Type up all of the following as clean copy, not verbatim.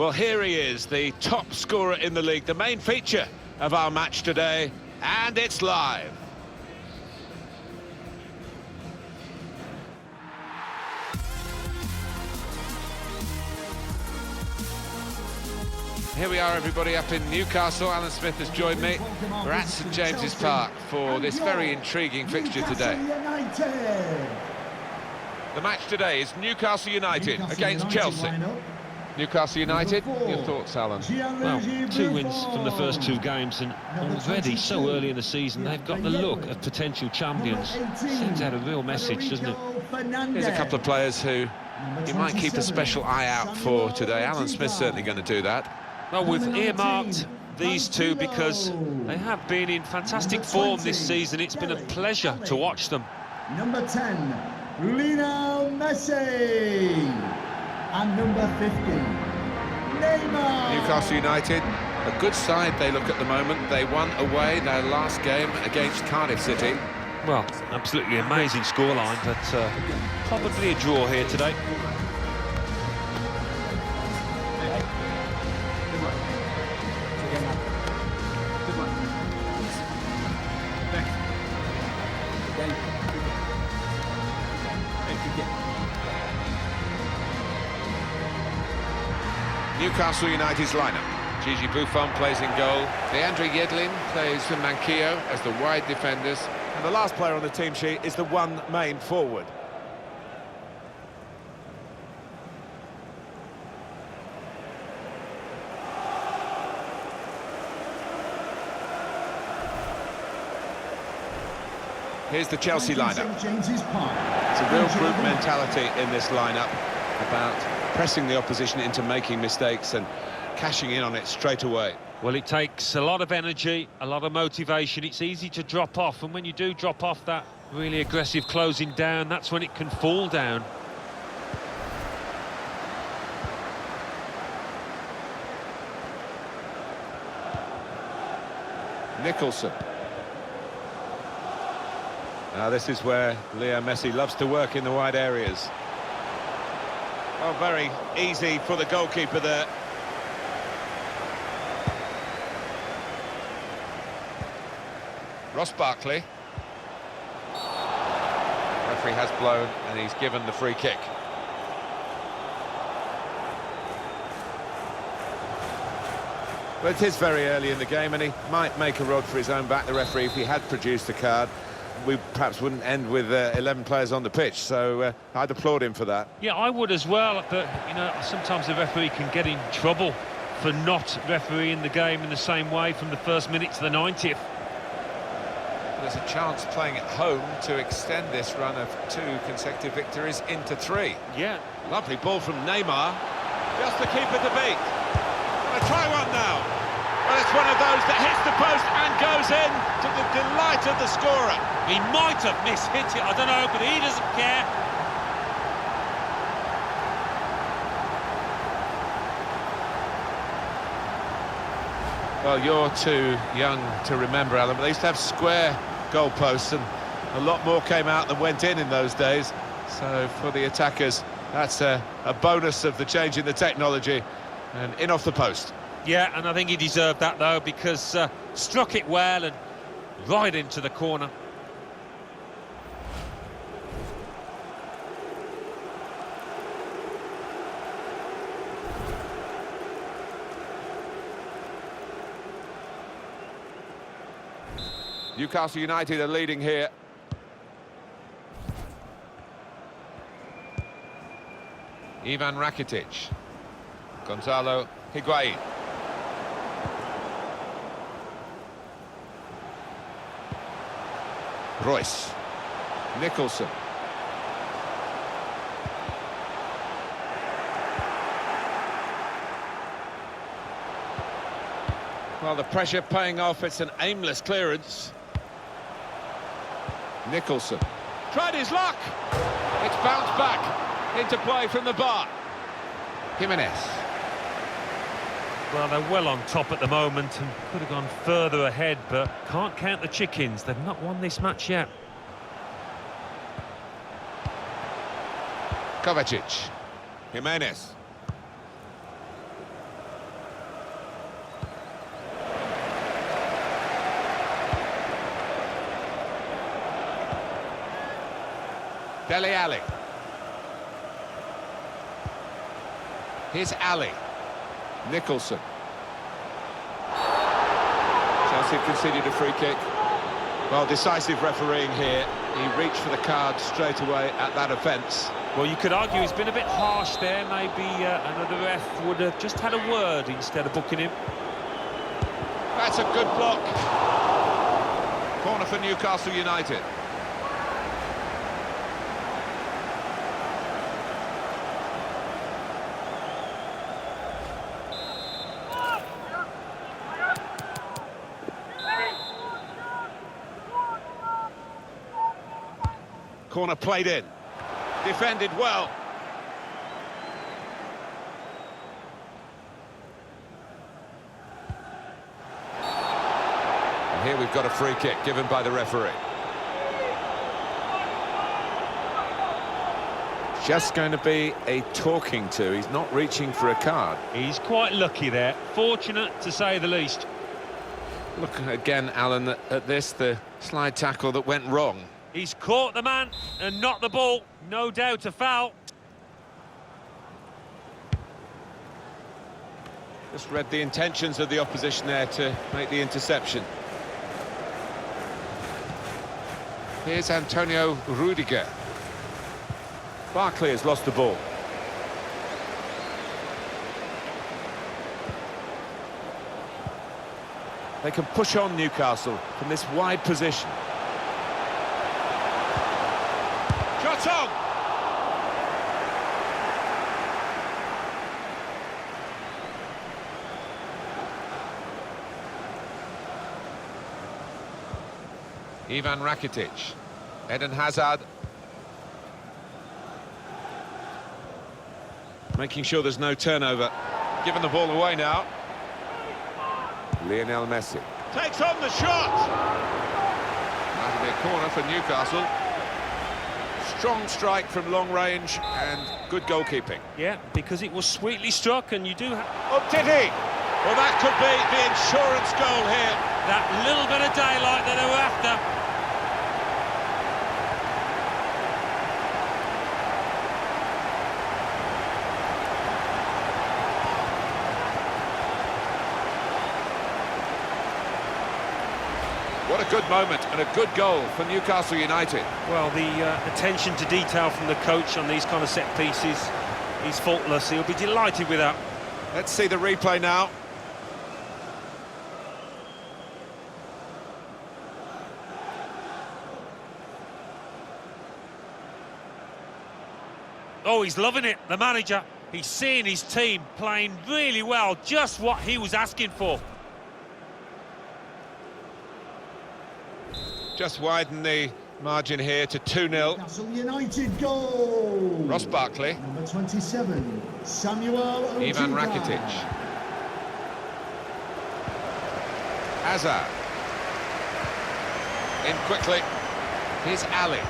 Well, here he is, the top scorer in the league, the main feature of our match today, and it's live. Here we are, everybody, up in Newcastle. Alan Smith has joined me. We're at St James's Park for this very intriguing fixture today. The match today is Newcastle United against Chelsea. Newcastle United, your thoughts, Alan? Well, 2 wins from the first 2 games, and already so early in the season they've got the look of potential champions. Sends out a real message, doesn't it? Here's a couple of players who you might keep a special eye out for today. Alan Smith's certainly going to do that. Well, we've earmarked these two because they have been in fantastic form this season. It's been a pleasure to watch them. Number 10, Lionel Messi. And number 50, Neymar. Newcastle United, a good side they look at the moment. They won away their last game against Cardiff City. Well, absolutely amazing scoreline, but probably a draw here today. Newcastle United's lineup. Gigi Buffon plays in goal. Leandro Yedlin plays for Manquillo as the wide defenders. And the last player on the team sheet is the one main forward. Here's the Chelsea lineup. It's a real group mentality in this lineup about pressing the opposition into making mistakes and cashing in on it straight away. Well, it takes a lot of energy, a lot of motivation. It's easy to drop off, and when you do drop off that really aggressive closing down, that's when it can fall down. Nicholson. Now this is where Leo Messi loves to work in the wide areas. Oh, very easy for the goalkeeper there. Ross Barkley. Referee has blown and he's given the free kick. Well, it is very early in the game and he might make a rod for his own back, the referee, if he had produced the card. We perhaps wouldn't end with 11 players on the pitch, so I'd applaud him for that. Yeah, I would as well, but, you know, sometimes the referee can get in trouble for not refereeing the game in the same way from the first minute to the 90th. There's a chance playing at home to extend this run of 2 consecutive victories into 3. Yeah. Lovely ball from Neymar. Just the keeper to beat. Gonna try one now. Well, it's one of those that hits the post and goes in to the delight of the scorer. He might have mishit it, I don't know, but he doesn't care. Well, you're too young to remember, Alan, but they used to have square goalposts and a lot more came out than went in those days. So for the attackers, that's a bonus of the change in the technology, and in off the post. Yeah, and I think he deserved that, though, because struck it well and right into the corner. Newcastle United are leading here. Ivan Rakitic. Gonzalo Higuain. Royce. Nicholson. Well, the pressure paying off. It's an aimless clearance. Nicholson. Tried his luck. It's bounced back into play from the bar. Jimenez. Well, they're well on top at the moment and could have gone further ahead, but can't count the chickens. They've not won this match yet. Kovacic. Jimenez. Dele Alli. Here's Ali. Nicholson. Chelsea conceded a free kick. Well, decisive refereeing here. He reached for the card straight away at that offence. Well, you could argue he's been a bit harsh there. Maybe another ref would have just had a word instead of booking him. That's a good block. Corner for Newcastle United. Corner played in. Defended well. And here we've got a free kick given by the referee. Just going to be a talking to. He's not reaching for a card. He's quite lucky there. Fortunate, to say the least. Look again, Alan, at this, the slide tackle that went wrong. He's caught the man and not the ball. No doubt a foul. Just read the intentions of the opposition there to make the interception. Here's Antonio Rudiger. Barkley has lost the ball. They can push on Newcastle from this wide position. Shot on! Ivan Rakitic. Eden Hazard. Making sure there's no turnover. Giving the ball away now. Lionel Messi. Takes on the shot! That'll be a corner for Newcastle. Strong strike from long range and good goalkeeping. Yeah, because it was sweetly struck, and you do have... Oh, did he? Well, that could be the insurance goal here. that little bit of daylight that they were after. What a good moment and a good goal for Newcastle United. Well, the attention to detail from the coach on these kind of set pieces is faultless. He'll be delighted with that. Let's see the replay now. Oh, he's loving it, the manager. He's seeing his team playing really well, just what he was asking for. Just widen the margin here to 2-0. Newcastle United goal. Ross Barkley. Number 27, Samuel Ivan Ojiga. Rakitic. Hazard. In quickly. Here's Ali.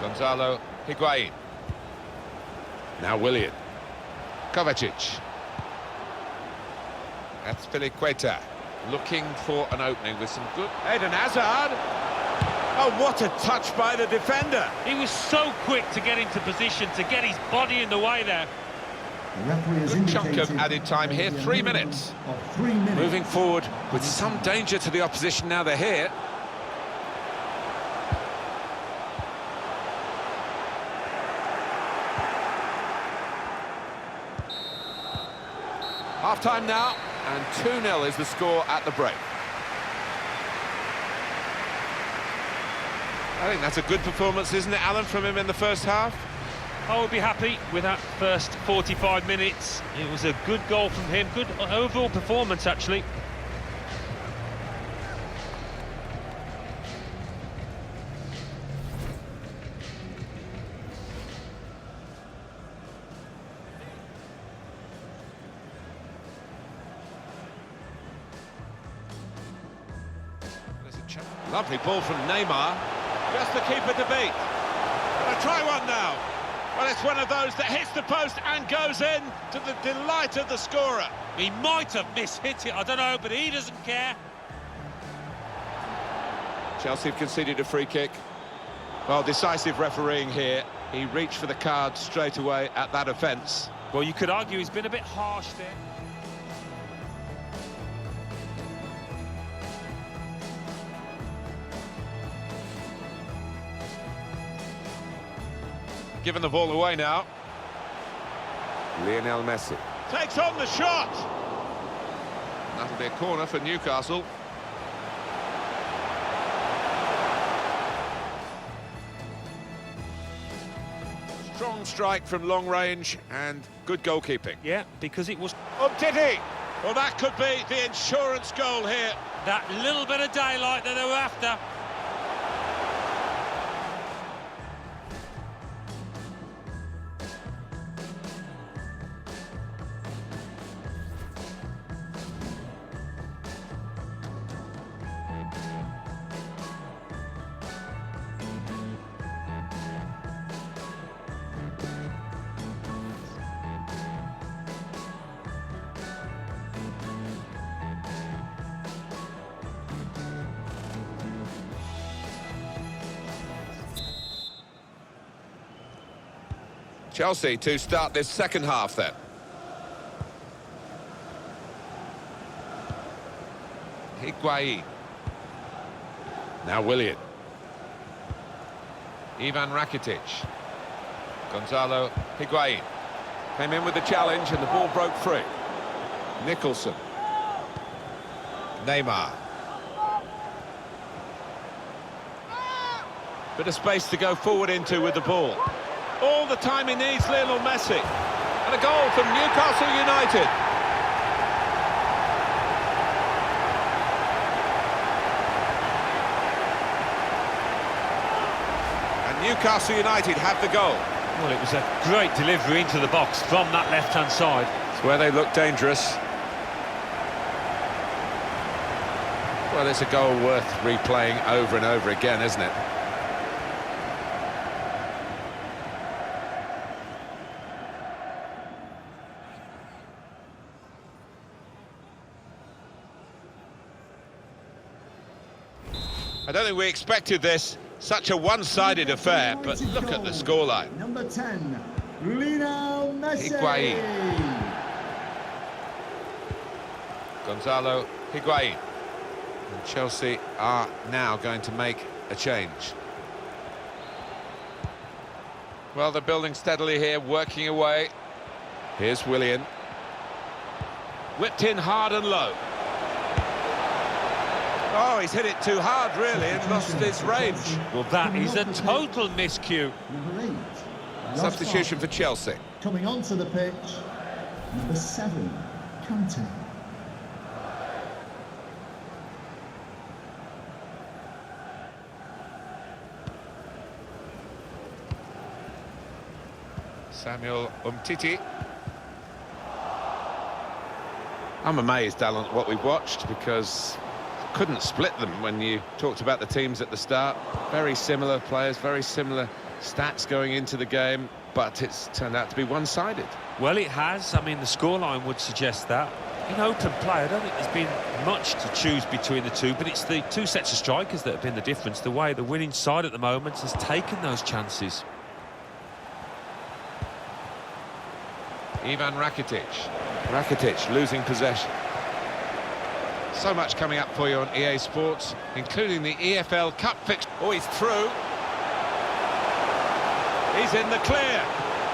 Gonzalo Higuain. Now Willian. Kovacic. That's Filiqueta. Looking for an opening with some good... Eden Hazard! Oh, what a touch by the defender! He was so quick to get into position, to get his body in the way there. The referee has Good chunk of indicated added time here, 3 minutes. of 3 minutes. Moving forward with some danger to the opposition now they're here. Half-time now, and 2-0 is the score at the break. I think that's a good performance, isn't it, Alan, from him in the first half? I would be happy with that first 45 minutes. It was a good goal from him, good overall performance, actually. Lovely ball from Neymar. Just the keeper to beat. Gonna try one now. Well, it's one of those that hits the post and goes in to the delight of the scorer. He might have mishit it, I don't know, but he doesn't care. Chelsea have conceded a free kick. Well, decisive refereeing here. He reached for the card straight away at that offence. Well, you could argue he's been a bit harsh there. Given the ball away now. Lionel Messi takes on the shot. That'll be a corner for Newcastle. Strong strike from long range and good goalkeeping. Yeah, because it was... Umtiti! Well, that could be the insurance goal here. that little bit of daylight that they were after. Chelsea to start this second half then. Higuain. Now Willian. Ivan Rakitic. Gonzalo Higuain. Came in with the challenge and the ball broke free. Nicholson. Neymar. Bit of space to go forward into with the ball. All the time he needs, Lionel Messi. And a goal from Newcastle United. And Newcastle United have the goal. Well, it was a great delivery into the box from that left-hand side. It's where they look dangerous. Well, it's a goal worth replaying over and over again, isn't it? I don't think we expected this, such a one-sided affair, but look at the scoreline. Number 10, Lionel Messi. Higuain. Gonzalo Higuain. And Chelsea are now going to make a change. Well, they're building steadily here, working away. Here's Willian. Whipped in hard and low. Oh, he's hit it too hard, really, and lost his range. Well, that is a total miscue. Number 8, Substitution for Chelsea. coming onto the pitch. Number 7, Kante. Samuel Umtiti. I'm amazed, Alan, at what we've watched, because couldn't split them when you talked about the teams at the start. Very similar players, very similar stats going into the game, but it's turned out to be one-sided. Well, it has. I mean, the scoreline would suggest that. In open play, I don't think there's been much to choose between the two, but it's the two sets of strikers that have been the difference. The way the winning side at the moment has taken those chances. Ivan Rakitic. Rakitic losing possession. So much coming up for you on EA Sports, including the EFL Cup fixture. Oh, he's through. He's in the clear.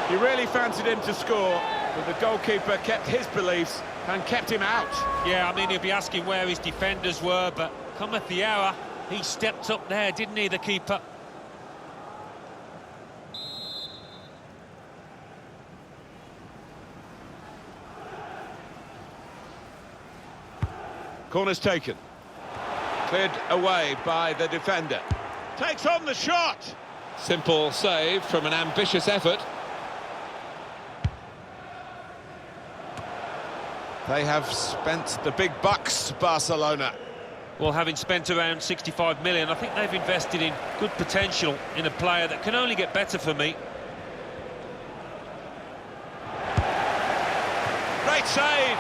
He really fancied him to score, but the goalkeeper kept his beliefs and kept him out. Yeah, I mean, he'll be asking where his defenders were, but cometh the hour. He stepped up there, didn't he, the keeper? Corner's taken. Cleared away by the defender. Takes on the shot. Simple save from an ambitious effort. They have spent the big bucks, Barcelona. Well, having spent around 65 million, I think they've invested in good potential in a player that can only get better for me. Great save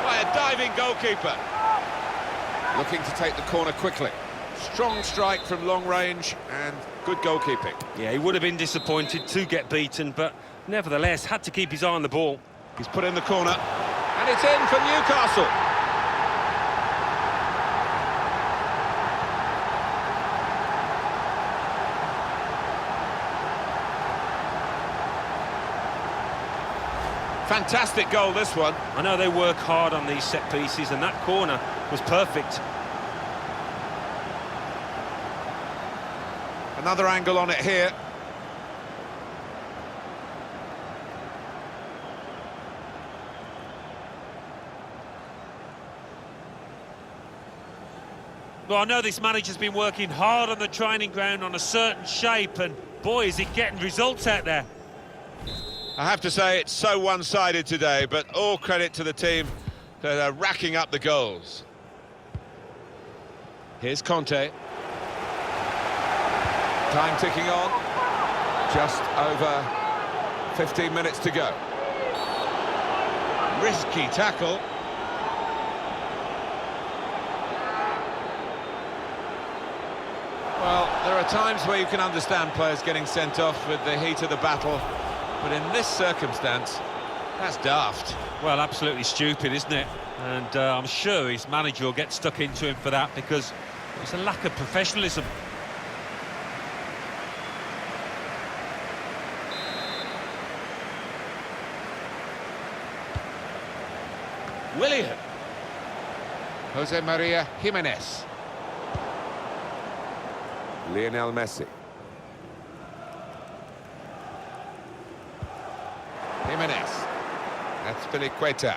by a diving goalkeeper. Looking to take the corner quickly. Strong strike from long range and good goalkeeping. Yeah, he would have been disappointed to get beaten, but nevertheless had to keep his eye on the ball. He's put in the corner, and it's in for Newcastle. Fantastic goal, this one. I know they work hard on these set pieces, and that corner was perfect. Another angle on it here. Well, I know this manager's been working hard on the training ground on a certain shape, and boy, is he getting results out there. I have to say, it's so one-sided today, but all credit to the team that are racking up the goals. Here's Conte. Time ticking on. Just over 15 minutes to go. Risky tackle. Well, there are times where you can understand players getting sent off with the heat of the battle, but in this circumstance, that's daft. Well, absolutely stupid, isn't it? And I'm sure his manager will get stuck into him for that, because it's a lack of professionalism. Willian. Jose Maria Jimenez. Lionel Messi. Jimenez. That's Piliqueta.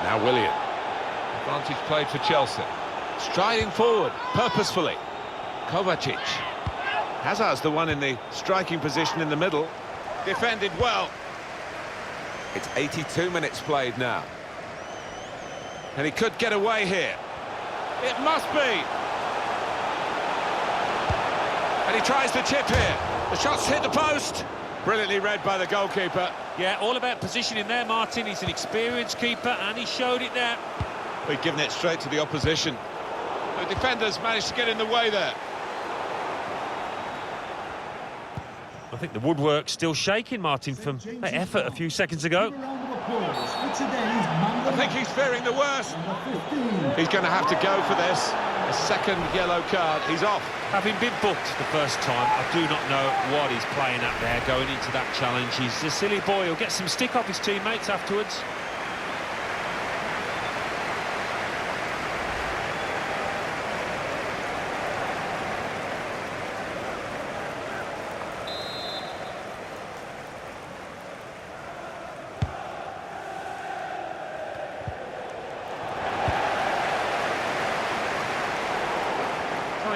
Now Willian. Advantage played for Chelsea. Striding forward, purposefully. Kovacic. Hazard's the one in the striking position in the middle. Defended well. It's 82 minutes played now. And he could get away here. It must be. And he tries to chip here. The shot's hit the post. Brilliantly read by the goalkeeper. Yeah, all about positioning there, Martin. He's an experienced keeper, and he showed it there. We've given it straight to the opposition. The defenders managed to get in the way there. I think the woodwork's still shaking, Martin, from that effort a few seconds ago. I think he's fearing the worst. He's going to have to go for this. A second yellow card. He's off. Having been booked the first time, I do not know what he's playing at there going into that challenge. He's a silly boy. He'll get some stick off his teammates afterwards.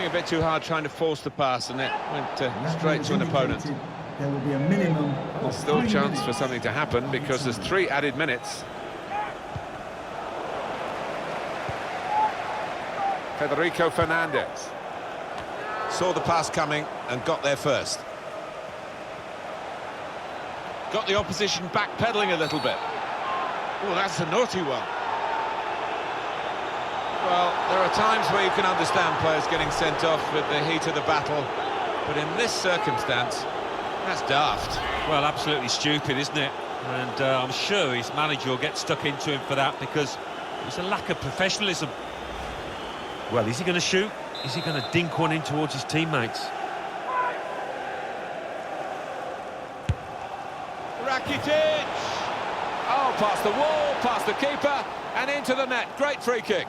A bit too hard trying to force the pass, and it went straight to an opponent. There will be a minimum of There's still a 3 chance minutes. for something to happen because there's 3 added minutes. Federico Fernandez saw the pass coming and got there first. Got the opposition backpedaling a little bit. Oh, that's a naughty one. Well, there are times where you can understand players getting sent off with the heat of the battle, but in this circumstance, that's daft. Well, absolutely stupid, isn't it? And I'm sure his manager will get stuck into him for that, because it's a lack of professionalism. Well, is he going to shoot? Is he going to dink one in towards his teammates? Rakitic! Oh, past the wall, past the keeper, and into the net. Great free kick.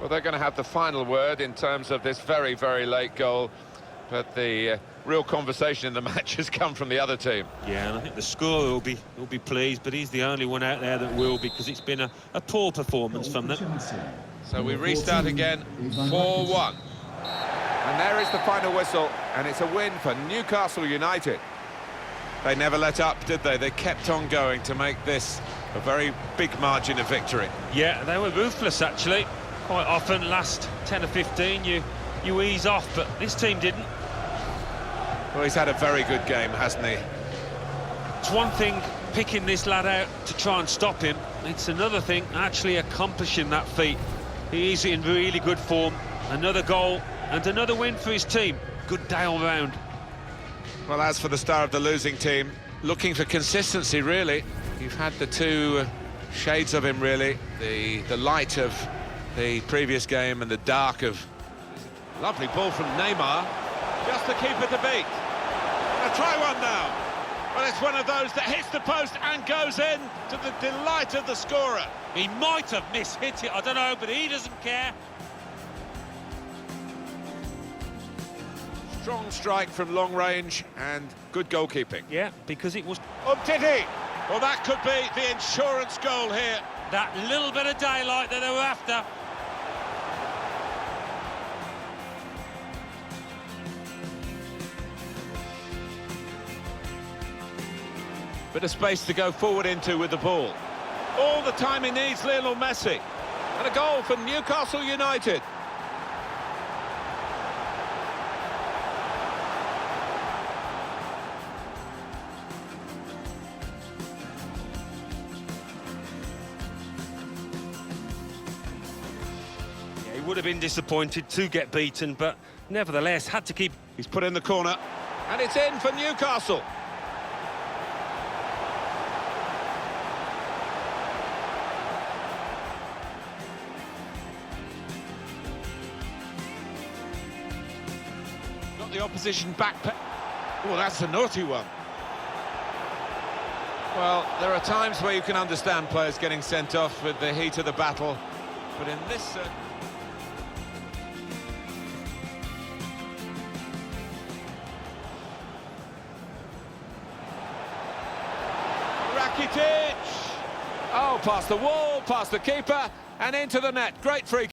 Well, they're going to have the final word in terms of this very, very late goal. But the real conversation in the match has come from the other team. Yeah, and I think the scorer will be pleased, but he's the only one out there that will, because it's been a poor performance from them. So we restart again, 4-1. And there is the final whistle, and it's a win for Newcastle United. They never let up, did they? They kept on going to make this a very big margin of victory. Yeah, they were ruthless, actually. Quite often, last 10 or 15, you ease off, but this team didn't. Well, he's had a very good game, hasn't he? It's one thing picking this lad out to try and stop him. It's another thing actually accomplishing that feat. He's in really good form. Another goal and another win for his team. Good day all round. Well, as for the star of the losing team, looking for consistency, really. You've had the two shades of him, really. The light of the previous game and the dark of... Lovely ball from Neymar. Just the keeper to beat. Gonna try one now. Well, it's one of those that hits the post and goes in to the delight of the scorer. He might have mishit it, I don't know, but he doesn't care. Strong strike from long range and good goalkeeping. Yeah, because it was... Umtiti! Well, that could be the insurance goal here. that little bit of daylight that they were after. Bit of space to go forward into with the ball. All the time he needs, Lionel Messi. And a goal for Newcastle United. Yeah, he would have been disappointed to get beaten, but nevertheless had to keep... He's put in the corner, and it's in for Newcastle. Got the opposition back. Oh, that's a naughty one. Well, there are times where you can understand players getting sent off with the heat of the battle, but in this... Rakitic! Oh, past the wall, past the keeper, and into the net. Great free kick.